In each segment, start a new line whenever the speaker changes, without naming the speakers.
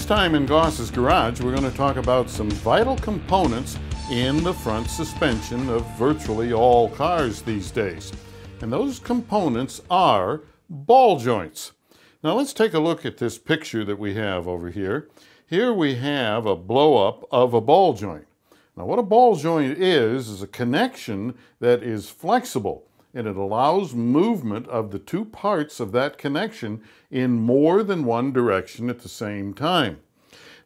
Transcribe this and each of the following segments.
time in Goss's Garage, we're going to talk about some vital components in the front suspension of virtually all cars these days. And those components are ball joints. Now let's take a look at this picture that we have over here. Here we have a blow-up of a ball joint. Now what a ball joint is a connection that is flexible, and it allows movement of the two parts of that connection in more than one direction at the same time.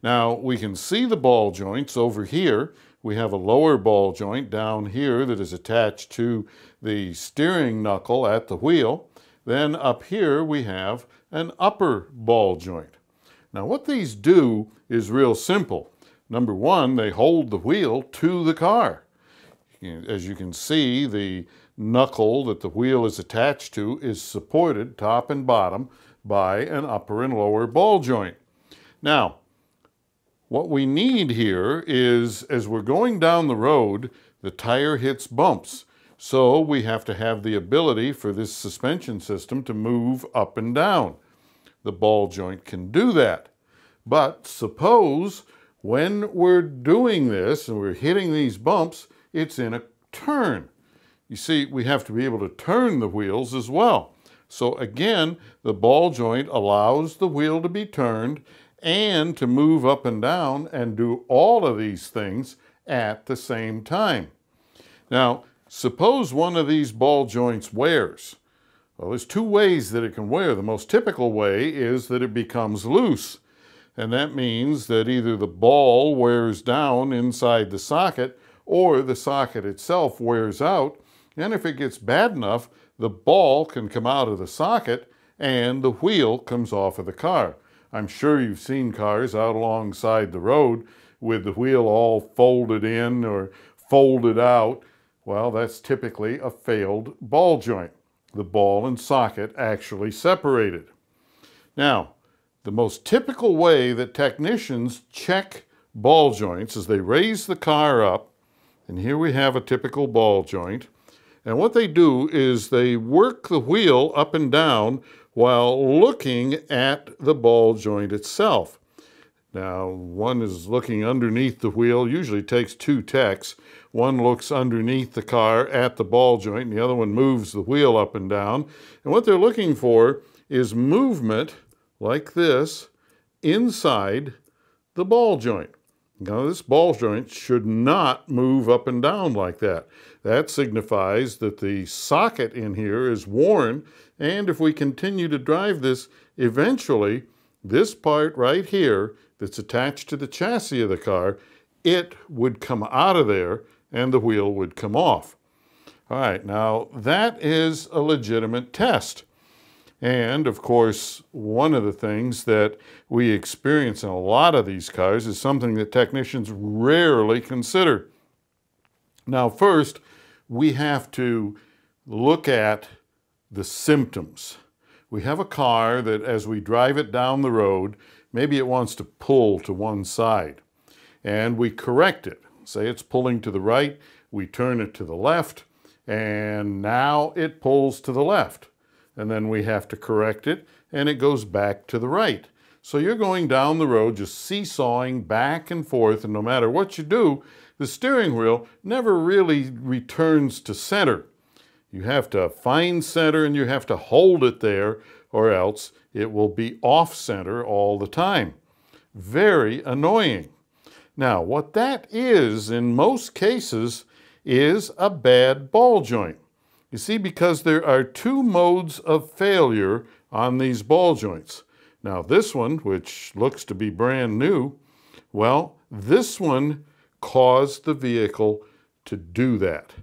Now we can see the ball joints over here. We have a lower ball joint down here that is attached to the steering knuckle at the wheel. Then up here we have an upper ball joint. Now what these do is real simple. Number one, they hold the wheel to the car. As you can see, the knuckle that the wheel is attached to is supported top and bottom by an upper and lower ball joint. Now, what we need here is, as we're going down the road, the tire hits bumps. So we have to have the ability for this suspension system to move up and down. The ball joint can do that. But suppose when we're doing this and we're hitting these bumps, it's in a turn. You see, we have to be able to turn the wheels as well. So again, the ball joint allows the wheel to be turned and to move up and down and do all of these things at the same time. Now, suppose one of these ball joints wears. Well, there's two ways that it can wear. The most typical way is that it becomes loose. And that means that either the ball wears down inside the socket or the socket itself wears out. And if it gets bad enough, the ball can come out of the socket and the wheel comes off of the car. I'm sure you've seen cars out alongside the road with the wheel all folded in or folded out. Well, that's typically a failed ball joint. The ball and socket actually separated. Now, the most typical way that technicians check ball joints is they raise the car up, and here we have a typical ball joint. And what they do is they work the wheel up and down while looking at the ball joint itself. Now, one is looking underneath the wheel, usually takes two techs. One looks underneath the car at the ball joint, and the other one moves the wheel up and down. And what they're looking for is movement like this inside the ball joint. Now, this ball joint should not move up and down like that. That signifies that the socket in here is worn, and if we continue to drive this, eventually, this part right here that's attached to the chassis of the car, it would come out of there and the wheel would come off. All right, now that is a legitimate test. And of course, one of the things that we experience in a lot of these cars is something that technicians rarely consider. Now, first, we have to look at the symptoms. We have a car that as we drive it down the road, maybe it wants to pull to one side. And we correct it. Say it's pulling to the right, we turn it to the left, and now it pulls to the left. And then we have to correct it, and it goes back to the right. So you're going down the road just seesawing back and forth, and no matter what you do, the steering wheel never really returns to center. You have to find center and you have to hold it there, or else it will be off center all the time. Very annoying. Now, what that is, in most cases, is a bad ball joint. You see, because there are two modes of failure on these ball joints. Now this one, which looks to be brand new, well, this one caused the vehicle to do that.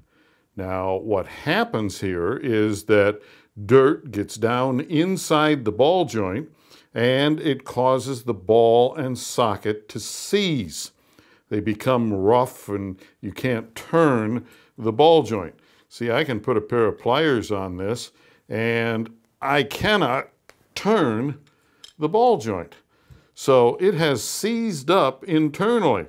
Now what happens here is that dirt gets down inside the ball joint and it causes the ball and socket to seize. They become rough and you can't turn the ball joint. See, I can put a pair of pliers on this and I cannot turn the ball joint. So it has seized up internally.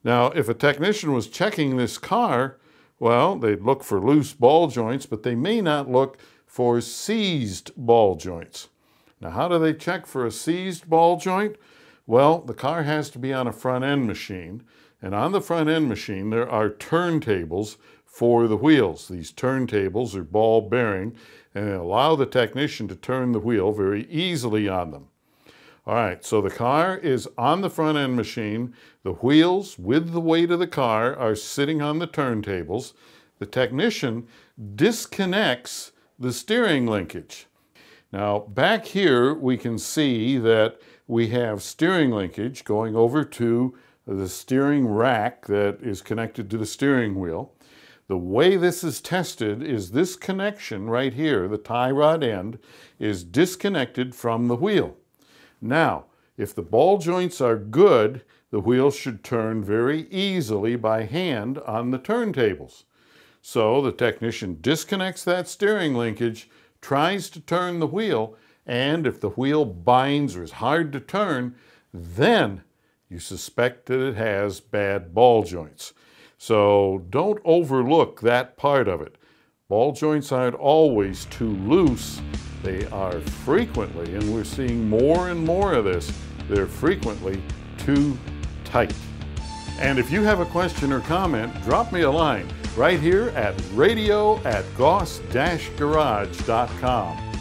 Now, if a technician was checking this car, well, they'd look for loose ball joints, but they may not look for seized ball joints. Now, how do they check for a seized ball joint? Well, the car has to be on a front end machine, and on the front end machine there are turntables for the wheels. These turntables are ball bearing and they allow the technician to turn the wheel very easily on them. All right, so the car is on the front end machine. The wheels with the weight of the car are sitting on the turntables. The technician disconnects the steering linkage. Now back here we can see that we have steering linkage going over to the steering rack that is connected to the steering wheel. The way this is tested is this connection right here, the tie rod end, is disconnected from the wheel. Now, if the ball joints are good, the wheel should turn very easily by hand on the turntables. So the technician disconnects that steering linkage, tries to turn the wheel, and if the wheel binds or is hard to turn, then you suspect that it has bad ball joints. So don't overlook that part of it. Ball joints aren't always too loose. They are frequently, and we're seeing more and more of this, they're frequently too tight. And if you have a question or comment, drop me a line right here at radio@goss-garage.com.